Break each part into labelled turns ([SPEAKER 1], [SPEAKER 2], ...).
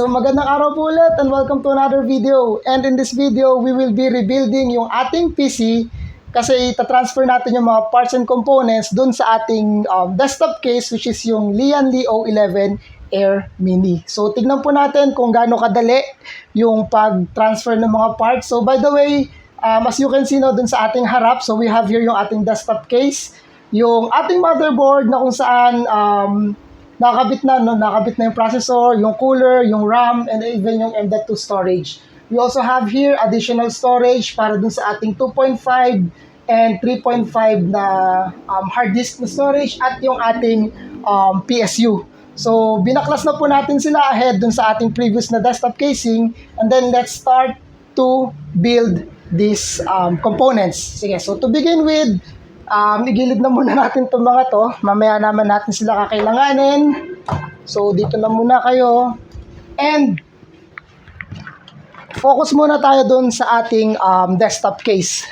[SPEAKER 1] So magandang araw po ulit and welcome to another video. And in this video, we will be rebuilding yung ating PC kasi ita-transfer natin yung mga parts and components dun sa ating desktop case which is yung Lian Li O11 Air Mini. So tignan po natin kung gaano kadali yung pag-transfer ng mga parts. So by the way, as you can see no, dun sa ating harap, so we have here yung ating desktop case, yung ating motherboard na kung saan nakakabit na yung processor, yung cooler, yung RAM, and even yung M.2 storage. We also have here additional storage para dun sa ating 2.5 and 3.5 na hard disk na storage at yung ating PSU. So, binaklas na po natin sila ahead dun sa ating previous na desktop casing, and then let's start to build these components. Sige, so to begin with, igilid na muna natin itong mga to. Mamaya naman natin sila kakailanganin. So, dito na muna kayo. And, focus muna tayo dun sa ating desktop case.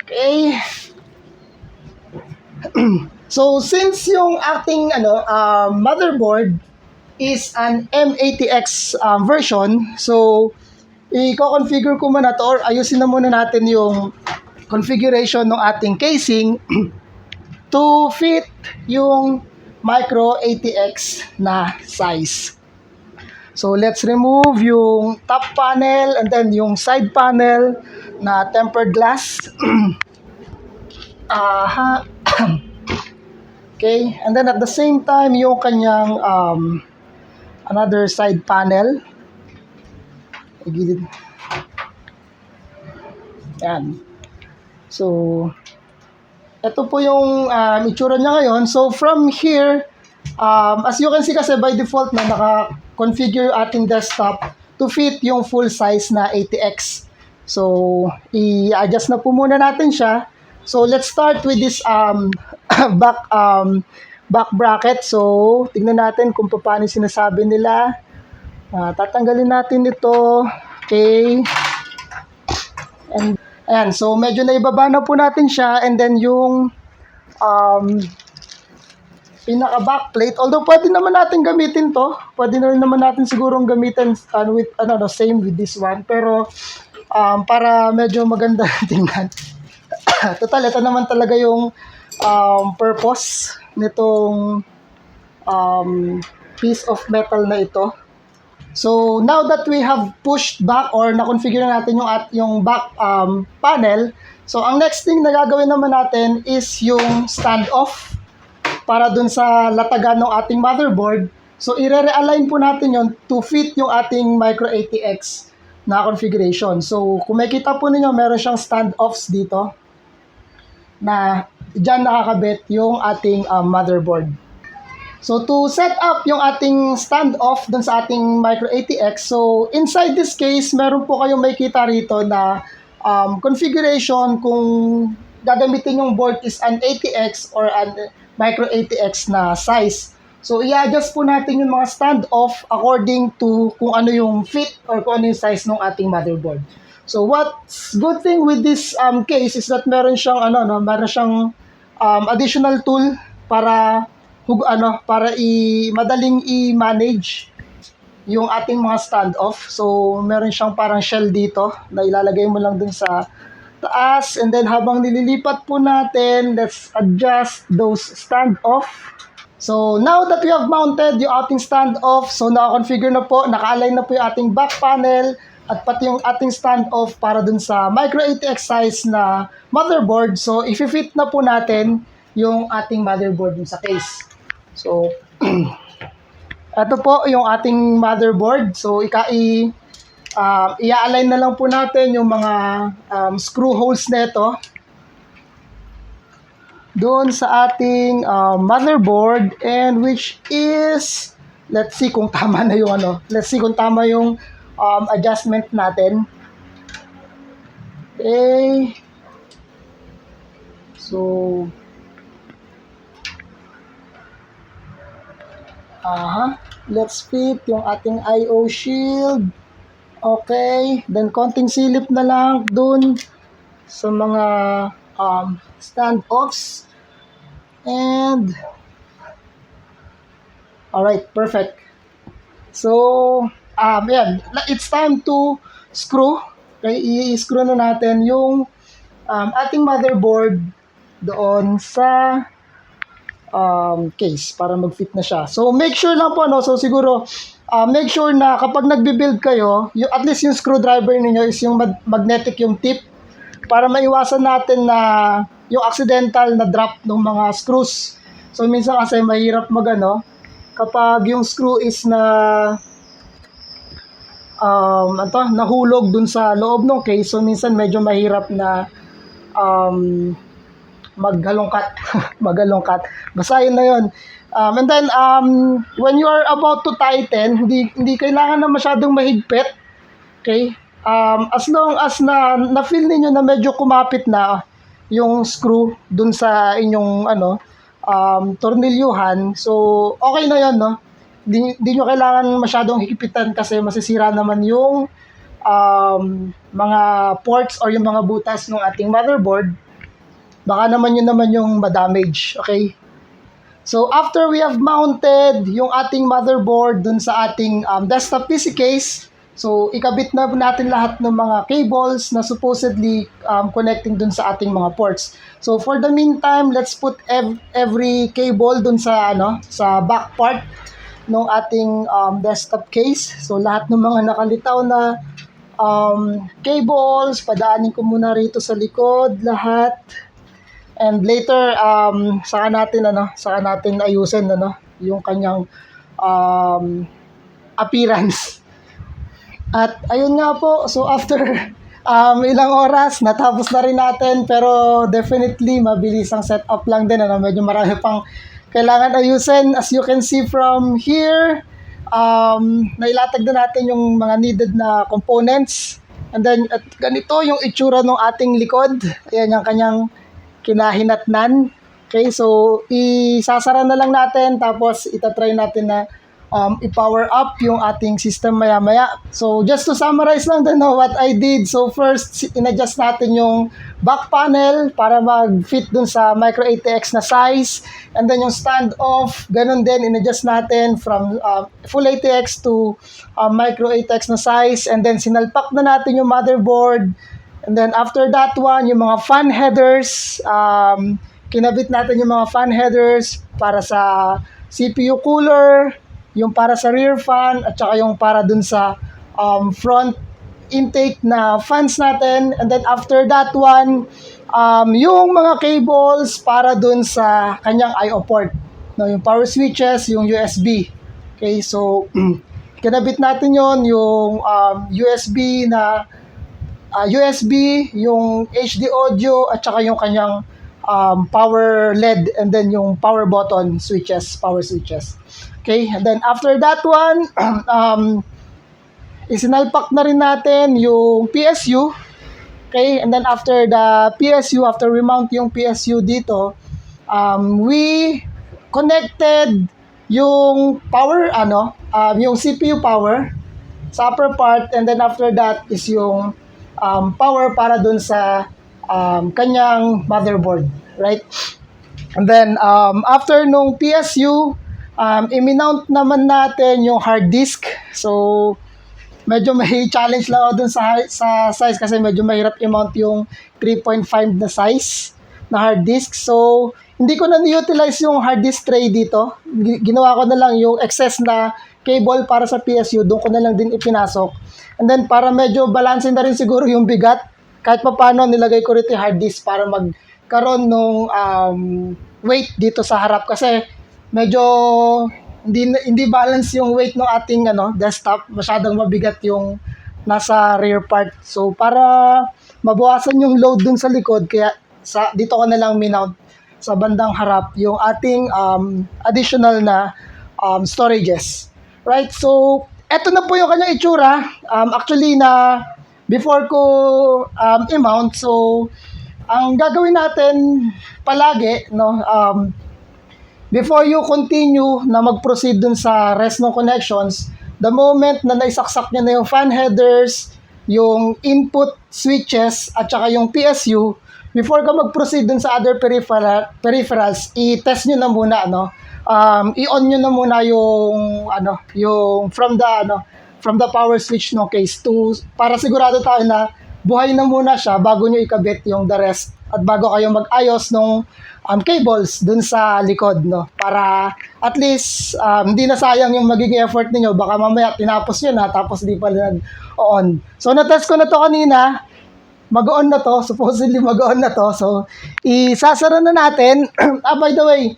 [SPEAKER 1] Okay. So, since yung ating motherboard is an M80X version, so, i-configure ko muna to or ayusin na muna natin yung configuration ng ating casing to fit yung micro ATX na size. So let's remove yung top panel and then yung side panel na tempered glass. Okay, and then at the same time yung kanyang another side panel. Yan. So, ito po yung itsura niya ngayon. So, from here, as you can see kasi by default na naka-configure ating desktop to fit yung full size na ATX. So, i-adjust na po muna natin siya. So, let's start with this back bracket. So, tignan natin kung paano sinasabi nila. Tatanggalin natin ito. Okay. And ayan, so medyo naibaba na po natin siya, and then yung pinaka backplate, although pwede naman natin gamitin to, pwede na rin naman natin sigurong gamitin with same with this one, pero para medyo maganda tingnan. Total, ito naman talaga yung purpose nitong piece of metal na ito. So, now that we have pushed back or na-configure na natin yung back panel, so ang next thing na gagawin naman natin is yung standoff para dun sa latagan ng ating motherboard. So, i-realign po natin yon to fit yung ating micro ATX na configuration. So, kung makita po ninyo, meron siyang standoffs dito na dyan nakakabit yung ating motherboard. So, to set up yung ating standoff dun sa ating micro ATX, so inside this case, meron po kayong makikita rito na configuration kung gagamitin yung board is an ATX or an micro ATX na size. So, i-adjust po natin yung mga standoff according to kung ano yung fit or kung ano yung size ng ating motherboard. So, what's good thing with this case is that meron siyang additional tool para madaling i-manage yung ating mga standoff. So, meron siyang parang shell dito na ilalagay mo lang dun sa taas, and then habang nililipat po natin, let's adjust those standoff. So, now that we have mounted yung ating standoff, so naka-configure na po, naka-align na po yung ating back panel at pati yung ating standoff para dun sa micro ATX size na motherboard. So, i-fit na po natin yung ating motherboard dun sa case. So, ito po yung ating motherboard. So, i-align na lang po natin yung mga screw holes nito doon sa ating motherboard, and which is, let's see kung tama na yung adjustment natin. Okay. So, let's fit yung ating I/O shield. Okay, then konting silip na lang dun sa mga standoffs. And alright, perfect. So, yan. It's time to screw. Okay, i-screw na natin yung ating motherboard doon sa case para mag-fit na siya. So, make sure lang po, no? So, siguro, make sure na kapag nagbe-build kayo, at least yung screwdriver ninyo is yung magnetic yung tip para maiwasan natin na yung accidental na drop ng mga screws. So, minsan kasi mahirap kapag yung screw is nahulog dun sa loob ng case. So, minsan medyo mahirap na maghalongkat. Maghalongkat. Basta yun na yun. And then, when you are about to tighten, hindi kailangan na masyadong mahigpit. Okay? As long as na-feel ninyo na medyo kumapit na yung screw dun sa inyong tornilyuhan, so okay na yun, no? Di nyo kailangan masyadong higipitan kasi masisira naman yung mga ports or yung mga butas ng ating motherboard. Baka naman yung madamage, okay? So, after we have mounted yung ating motherboard dun sa ating desktop PC case, so, ikabit na natin lahat ng mga cables na supposedly connecting dun sa ating mga ports. So, for the meantime, let's put every cable dun sa back part ng ating desktop case. So, lahat ng mga nakalitaw na cables, padaanin ko muna rito sa likod, lahat. And later, saka natin ayusin yung kanyang appearance. At ayun nga po, so after ilang oras, natapos na rin natin, pero definitely mabilis ang setup lang din, medyo marami pang kailangan ayusin. As you can see from here, nailatag na natin yung mga needed na components. And then, at ganito yung itsura ng ating likod. Ayan yung kanyang kinahinatnan. Okay, so isasara na lang natin, tapos itatry natin na i-power up yung ating system maya-maya. So, just to summarize lang din what I did. So, first, in-adjust natin yung back panel para mag-fit dun sa micro ATX na size. And then, yung standoff, ganun din, in-adjust natin from full ATX to micro ATX na size. And then, sinalpak na natin yung motherboard. And then, after that one, yung mga fan headers, kinabit natin yung mga fan headers para sa CPU cooler, yung para sa rear fan, at saka yung para dun sa front intake na fans natin. And then after that one, yung mga cables para dun sa kanyang I/O port, no, yung power switches, yung USB. Okay, so kinabit natin yon, yung USB, yung HD audio, at saka yung kanyang power LED, and then yung power button switches, power switches. Okay, and then after that one, isinalpak na rin natin yung PSU. Okay, and then after the PSU, after we mount yung PSU dito, we connected yung power, yung CPU power sa upper part, and then after that is yung power para dun sa kanyang motherboard, right? And then after nung PSU, i-mount naman natin yung hard disk. So, medyo may challenge lang ako dun sa size kasi medyo mahirap i-mount yung 3.5 na size na hard disk. So, hindi ko na ni-utilize yung hard disk tray dito. Ginawa ko na lang yung excess na cable para sa PSU. Doon ko na lang din ipinasok. And then, para medyo balansin na rin siguro yung bigat, kahit pa paano nilagay ko rito yung hard disk para magkaroon ng weight dito sa harap. Kasi medyo hindi balance yung weight ng ating desktop, masyadong mabigat yung nasa rear part. So para mabawasan yung load dun sa likod, kaya dito ko na lang minount sa bandang harap yung ating additional na storages. Right? So eto na po yung kanyang itsura. Actually na before ko i-mount, so ang gagawin natin palagi, before you continue na mag-proceed dun sa rest ng connections, the moment na naisaksak niya na yung fan headers, yung input switches, at saka yung PSU, before ka mag-proceed dun sa other peripherals, i-test nyo na muna, i-on nyo na muna yung from the power switch no case to para sigurado tayo na buhay na muna siya bago nyo ikabit yung the rest at bago kayo mag-ayos nung cables dun sa likod, no? Para at least hindi na sayang yung magiging effort niyo. Baka mamaya tinapos yun tapos di pala nag-on. So na-test ko na to kanina. Mag-on na to, supposedly mag-on na to. So isasara na natin. By the way,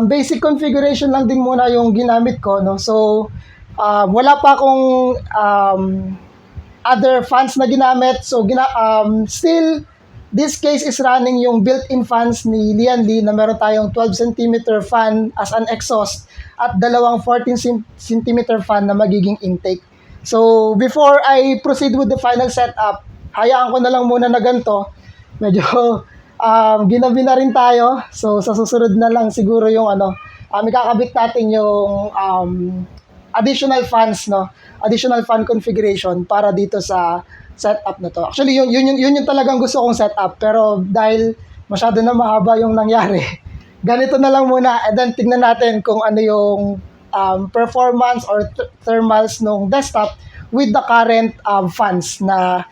[SPEAKER 1] basic configuration lang din muna yung ginamit ko, no? So wala pa akong other fans na ginamit. So still this case is running yung built-in fans ni Lian Li na meron tayong 12 cm fan as an exhaust at dalawang 14 cm fan na magiging intake. So before I proceed with the final setup, hayaan ko na lang muna na ganito. Medyo ginabi na rin tayo. So sa susunod na lang siguro yung ikakabit natin yung additional fans, no? Additional fan configuration para dito sa setup na to. Actually, yun yung talagang gusto kong setup. Pero dahil masyado na mahaba yung nangyari, ganito na lang muna. And then tignan natin kung ano yung performance or thermals ng desktop with the current fans na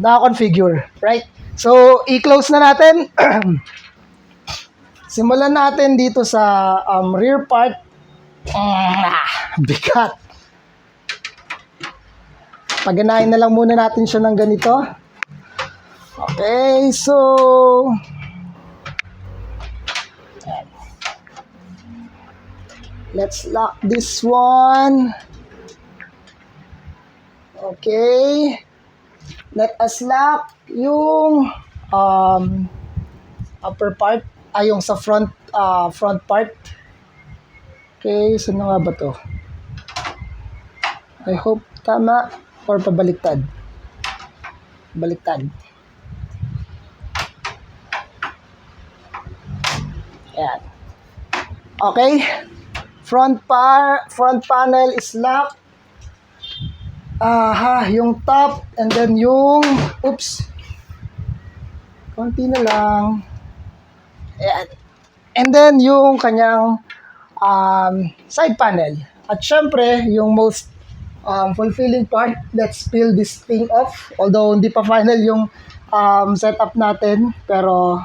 [SPEAKER 1] na-configure. Right? So, i-close na natin. Simulan natin dito sa rear part. Bigat. Paganahin na lang muna natin siya ng ganito. Okay, so let's lock this one. Okay. Let us lock yung upper part, yung sa front part. Okay, so ano nga ba to? I hope tama. Or pabaliktad. Baliktad. Ayan. Okay. Front panel is locked. Yung top and then yung konti na lang. Ayan. And then yung kanyang side panel. At syempre, yung most fulfilling part, let's peel this thing off. Although hindi pa final yung setup natin, pero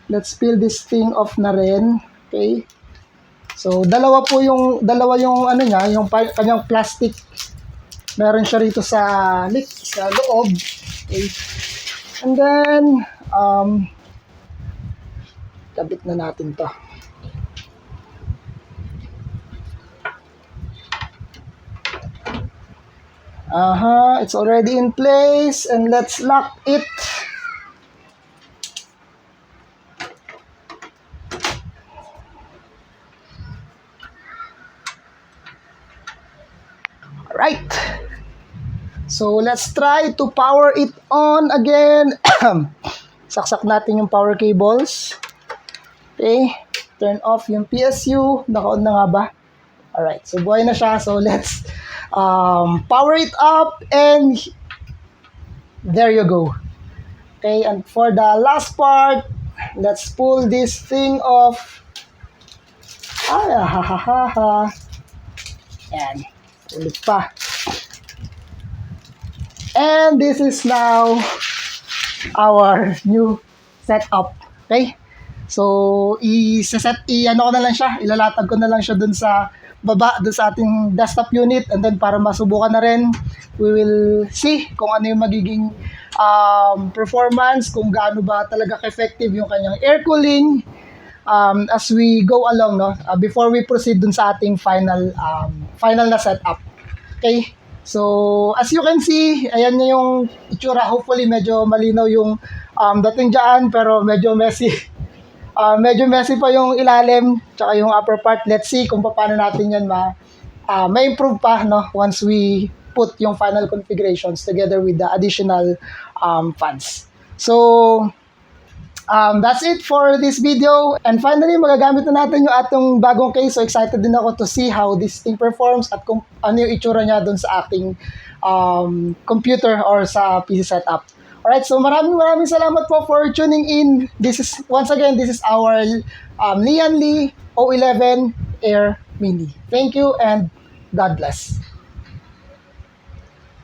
[SPEAKER 1] let's peel this thing off na rin. Okay? So dalawa yung niya, yung kanyang plastic. Meron siya rito sa loob. Okay? And then kabit na natin 'to. It's already in place and let's lock it. Alright. So let's try to power it on again. Saksak natin yung power cables. Okay. Turn off yung PSU. Naka-on na nga ba? Alright. So buhay na siya. So let's power it up and there you go. Okay, and for the last part, let's pull this thing off. Yan, ulit pa. And this is now our new setup. Okay, so ano ko na lang siya, ilalatag ko na lang siya dun sa baba doon sa ating desktop unit, and then para masubukan na rin, we will see kung ano yung magiging performance, kung gaano ba talaga effective yung kanyang air cooling as we go along, no? Before we proceed dun sa ating final na setup. Okay, so as you can see, ayan na yung itsura. Hopefully medyo malinaw yung dating dyan, pero medyo messy. Medyo messy pa yung ilalim tsaka yung upper part. Let's see kung paano natin yan may improve pa, no, once we put yung final configurations together with the additional fans. So that's it for this video. And finally, magagamit na natin yung atong bagong case. So excited din ako to see how this thing performs at kung ano yung itsura niya dun sa ating computer or sa PC setup. Alright, so maraming salamat po for tuning in. This is our Lian Li O11 Air Mini. Thank you and God bless.